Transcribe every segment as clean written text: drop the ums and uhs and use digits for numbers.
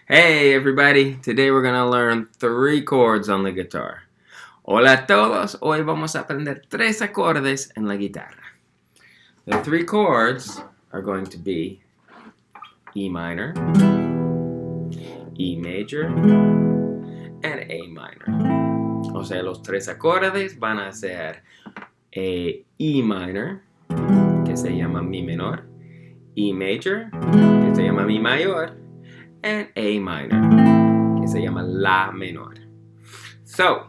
Hey everybody, today we're going to learn 3 chords on the guitar. Hola a todos, hoy vamos a aprender 3 acordes en la guitarra. The 3 chords are going to be E minor, E major, and A minor. O sea, los 3 acordes van a ser E minor, que se llama Mi menor, E major, que se llama Mi mayor, and A minor, que se llama La menor. So,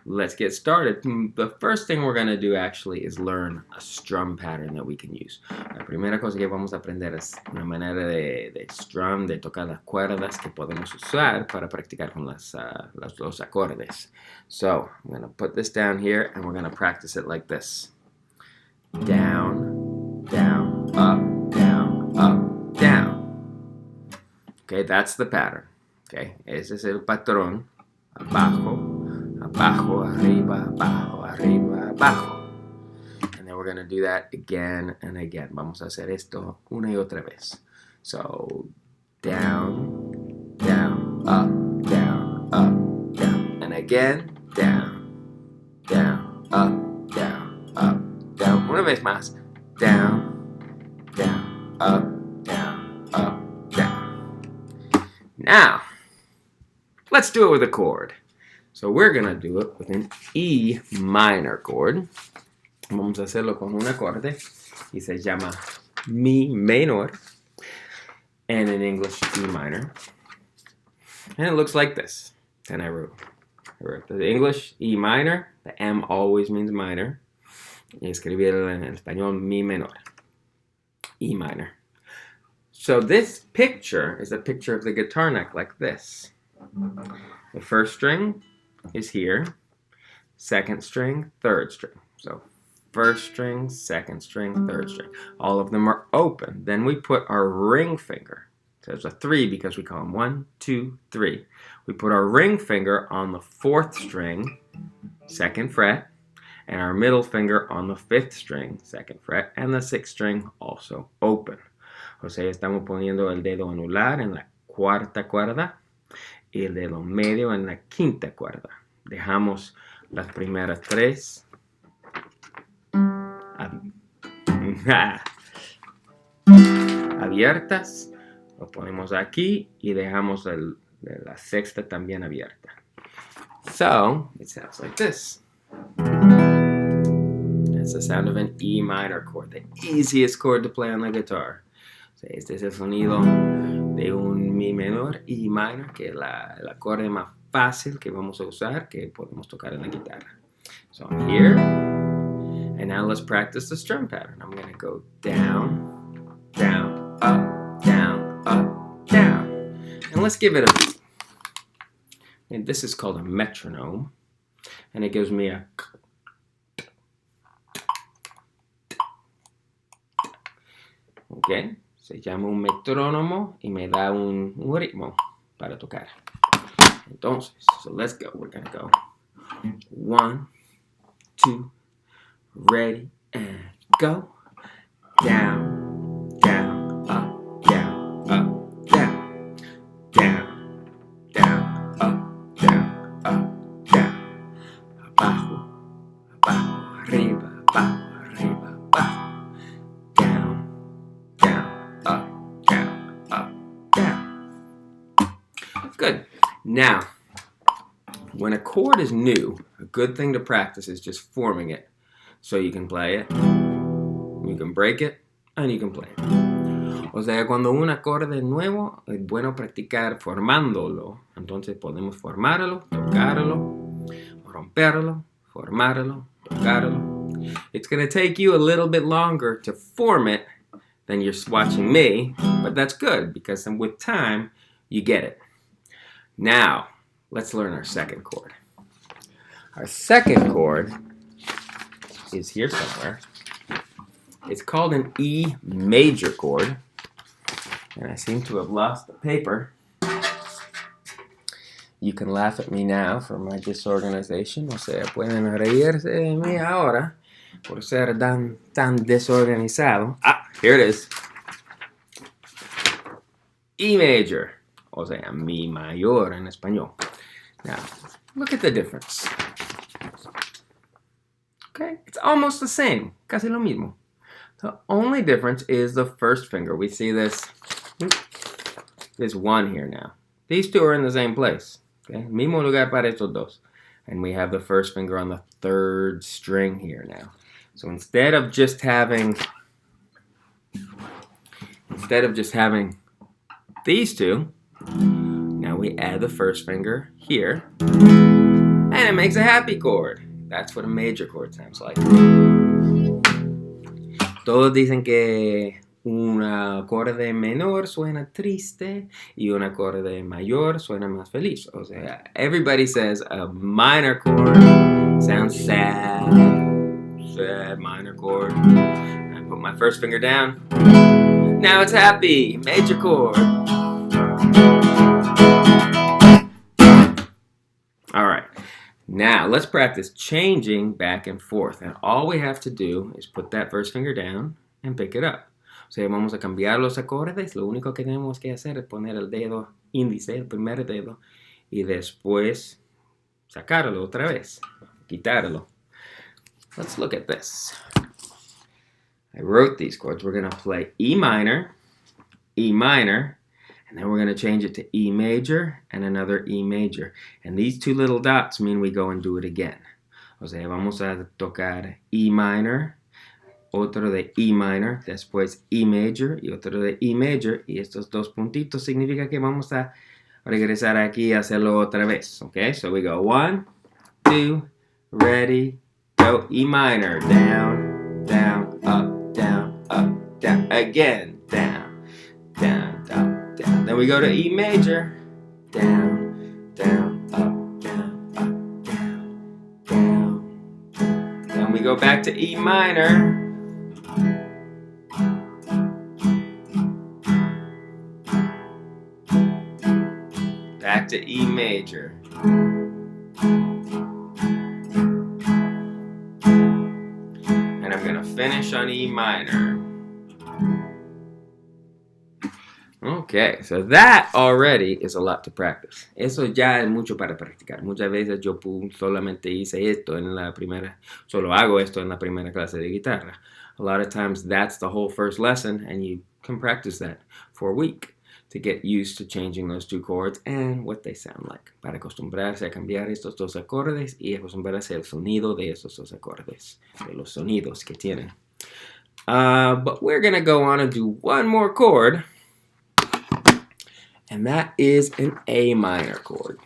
let's get started. The first thing we're going to do actually is learn a strum pattern that we can use. La primera cosa que vamos a aprender es una manera de strum, de tocar las cuerdas que podemos usar para practicar con los acordes. So, I'm going to put this down here and we're going to practice it like this. Down, down, up, down, up, down. Okay, that's the pattern. Okay, ese es el patrón. Abajo, abajo, arriba, abajo, arriba, abajo. And then we're going to do that again and again. Vamos a hacer esto una y otra vez. So, down, down, up, down, up, down. And again, down, down, up, down, up, down. Una vez más. Down, down, up, down, up. Now, let's do it with a chord. So we're going to do it with an E minor chord. Vamos a hacerlo con un acorde y se llama Mi menor, and in English E minor. And it looks like this. And I wrote the English E minor, the M always means minor. Y escribí en español Mi menor, E minor. So this picture is a picture of the guitar neck like this. The first string is here, second string, third string. So first string, second string, third string. All of them are open. Then we put our ring finger. So there's a 3 because we call them 1, 2, 3. We put our ring finger on the 4th string, 2nd fret, and our middle finger on the 5th string, 2nd fret, and the 6th string also open. O sea, estamos poniendo el dedo anular en la 4ª cuerda y el dedo medio en la 5ª cuerda. Dejamos las primeras 3 abiertas. Lo ponemos aquí y dejamos la 6ª también abierta. So, it sounds like this. That's the sound of an E minor chord, the easiest chord to play on the guitar. Este es el sonido de un Mi menor, E minor, que es el acorde más fácil que vamos a usar, que podemos tocar en la guitarra. So I'm here, and now let's practice the strum pattern. I'm going to go down, down, up, down, up, down. And let's give it a beat. And this is called a metronome, and it gives me a... Okay. Se llama un metrónomo y me da un ritmo para tocar. Entonces, so let's go. We're going to go 1, 2, ready, and go. Down, down, up, down, up, down. Down, down, up, down, up, down. Abajo, abajo, arriba, abajo, arriba, abajo. Good. Now, when a chord is new, a good thing to practice is just forming it. So you can play it, you can break it, and you can play it. O sea, cuando un acorde es nuevo, es bueno practicar formándolo. Entonces podemos formarlo, tocarlo, romperlo, formarlo, tocarlo. It's going to take you a little bit longer to form it than you're watching me, but that's good because with time, you get it. Now, let's learn our second chord. Our second chord is here somewhere. It's called an E major chord. And I seem to have lost the paper. You can laugh at me now for my disorganization. O sea, pueden reírse de mí ahora por ser tan desorganizado. Ah, here it is. E major. o sea, mi mayor en español. Now, look at the difference. Okay, it's almost the same, casi lo mismo. The only difference is the first finger. We see this one here now. These two are in the same place. Okay, mismo lugar para estos dos. And we have the first finger on the third string here now. So instead of just having these two, now we add the first finger here, and it makes a happy chord. That's what a major chord sounds like. Todos dicen que un acorde menor suena triste y un acorde mayor suena más feliz. O sea, everybody says a minor chord sounds sad, minor chord. I put my first finger down. Now it's happy, major chord. All right. Now, let's practice changing back and forth. And all we have to do is put that first finger down and pick it up. O sea, vamos a cambiar los acordes. Lo único que tenemos que hacer es poner el dedo índice, el primer dedo, y después sacarlo otra vez, quitarlo. Let's look at this. I wrote these chords. We're going to play E minor, and then we're going to change it to E major and another E major. And these two little dots mean we go and do it again. O sea, vamos a tocar E minor, otro de E minor, después E major y otro de E major. Y estos dos puntitos significa que vamos a regresar aquí y hacerlo otra vez. Okay, so we go 1, 2, ready, go. E minor, down, down, up, down, up, down. Again, down, down, down, down. Then we go to E major, down, down, up, down, up, down, down. Then we go back to E minor. Back to E major. And I'm going to finish on E minor. Okay, so that already is a lot to practice. Eso ya es mucho para practicar. Muchas veces yo solamente hice esto en la primera, solo hago esto en la primera clase de guitarra. A lot of times that's the whole first lesson, and you can practice that for a week to get used to changing those two chords and what they sound like. Para acostumbrarse a cambiar estos dos acordes y acostumbrarse al sonido de estos dos acordes, de los sonidos que tienen. But we're going to go on and do one more chord. And that is an A minor chord.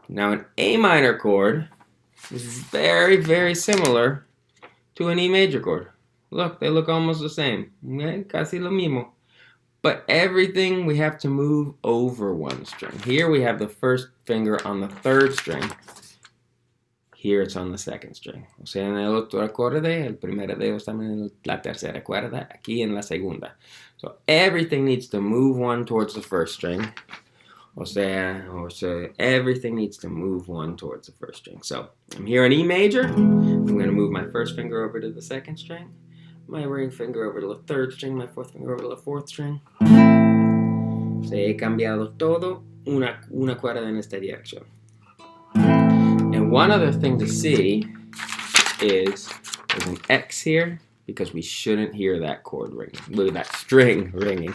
Now an A minor chord is very, very similar to an E major chord. Look, they look almost the same. Casi lo mismo. But everything we have to move over one string. Here we have the first finger on the third string. Here it's on the second string. O sea, en el otro acorde, el primer dedo está en la tercera cuerda, aquí en la segunda. So everything needs to move one towards the first string. O sea, everything needs to move one towards the first string. So I'm here in E major. I'm going to move my first finger over to the second string, my ring finger over to the third string, my fourth finger over to the fourth string. So he cambiado todo una cuerda en esta dirección. And one other thing to see is there's an X here because we shouldn't hear that chord ringing, that string ringing,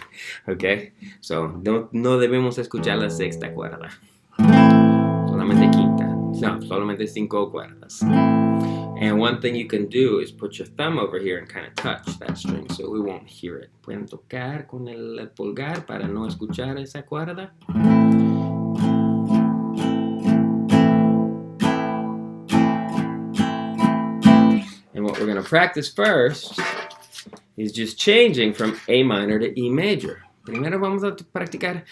okay? So no debemos escuchar la sexta cuerda, solamente quinta, no, solamente cinco cuerdas. And one thing you can do is put your thumb over here and kind of touch that string so we won't hear it. Pueden tocar con el pulgar para no escuchar esa cuerda. And what we're going to practice first is just changing from A minor to E major. Primero vamos a practicar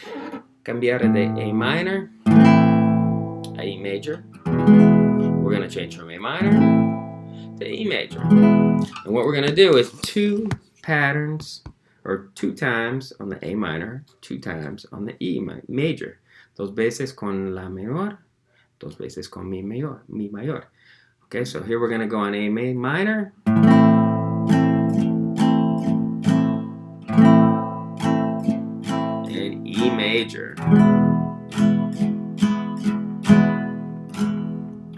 cambiar de A minor a E major. We're going to change from A minor to E major. And what we're going to do is two patterns, or 2 times on the A minor, 2 times on the E major. 2 veces con la menor, 2 veces con mi mayor. Okay, so here we're going to go on A minor. And E major.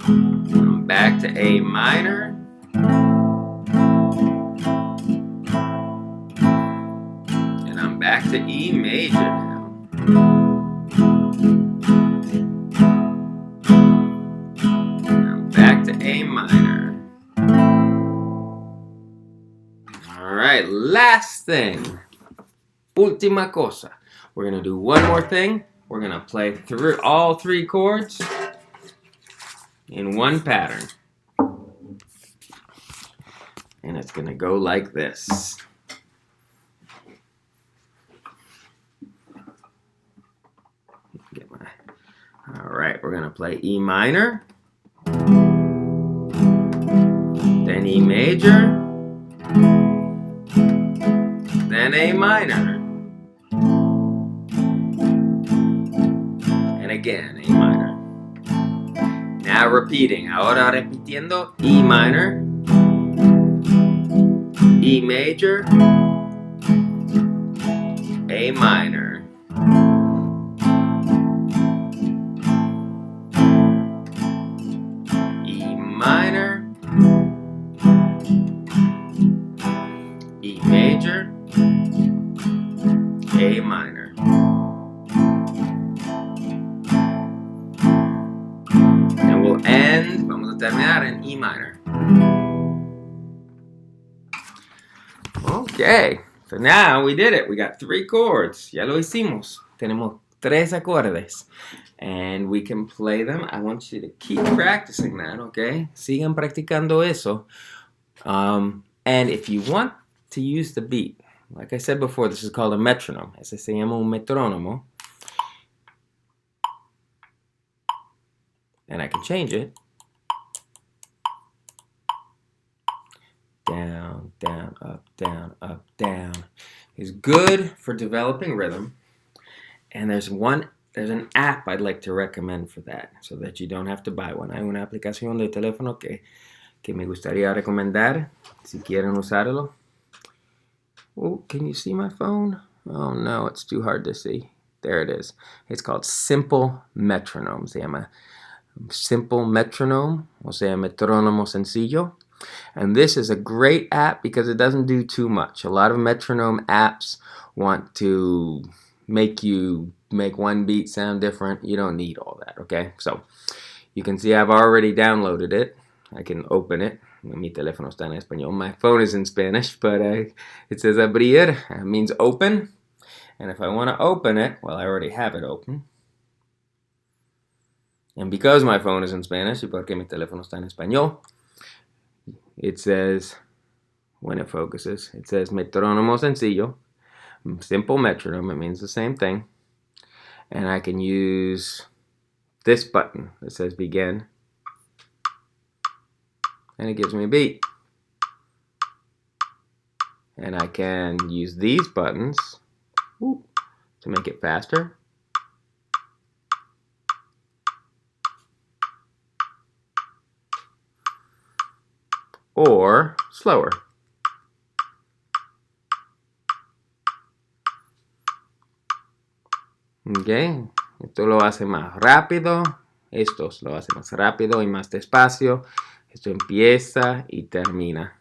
I'm back to A minor. And I'm back to E major now. And I'm back to A minor. Alright, last thing. Última cosa. We're going to do one more thing. We're going to play through all 3 chords in one pattern. And it's going to go like this. Alright, we're going to play E minor, then E major, then A minor, and again A minor. Now repeating, ahora repitiendo, E minor, E major, A minor, E minor, E major, A minor. And we'll end, vamos a terminar en E minor. Okay, so now we did it. We got 3 chords. Ya lo hicimos. Tenemos 3 acordes. And we can play them. I want you to keep practicing that, okay? Sigan practicando eso. And if you want to use the beat, like I said before, this is called a metronome. Ese se llama un metrónomo. And I can change it. Down, down, up, down, up, down. It's good for developing rhythm. And there's an app I'd like to recommend for that, so that you don't have to buy one. Hay una aplicación de teléfono que me gustaría recomendar, si quieren usarlo. Oh, can you see my phone? Oh no, it's too hard to see. There it is. It's called Simple Metronome. Se llama Simple Metronome, o sea, metrónomo sencillo. And this is a great app because it doesn't do too much. A lot of metronome apps want to make you make one beat sound different. You don't need all that, okay? So you can see I've already downloaded it. I can open it. Mi teléfono está en español. My phone is in Spanish, but it says abrir. It means open. And if I want to open it, well, I already have it open. And because my phone is in Spanish, y porque mi teléfono está en español, it says, when it focuses, it says metrónomo sencillo, simple metronome. It means the same thing. And I can use this button that says begin, and it gives me a beat. And I can use these buttons to make it faster. Or slower. Okay, esto lo hace más rápido, estos lo hace más rápido y más despacio. Esto empieza y termina.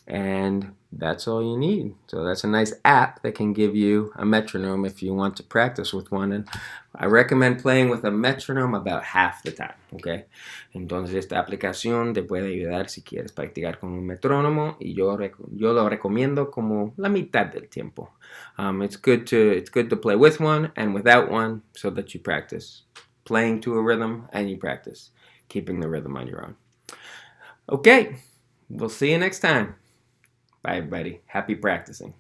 And that's all you need. So that's a nice app that can give you a metronome if you want to practice with one. And I recommend playing with a metronome about half the time, okay? Entonces esta aplicación te puede ayudar si quieres practicar con un metrónomo, y yo lo recomiendo como la mitad del tiempo. It's good to play with one and without one, so that you practice playing to a rhythm and you practice keeping the rhythm on your own. Okay, we'll see you next time. Bye, everybody. Happy practicing.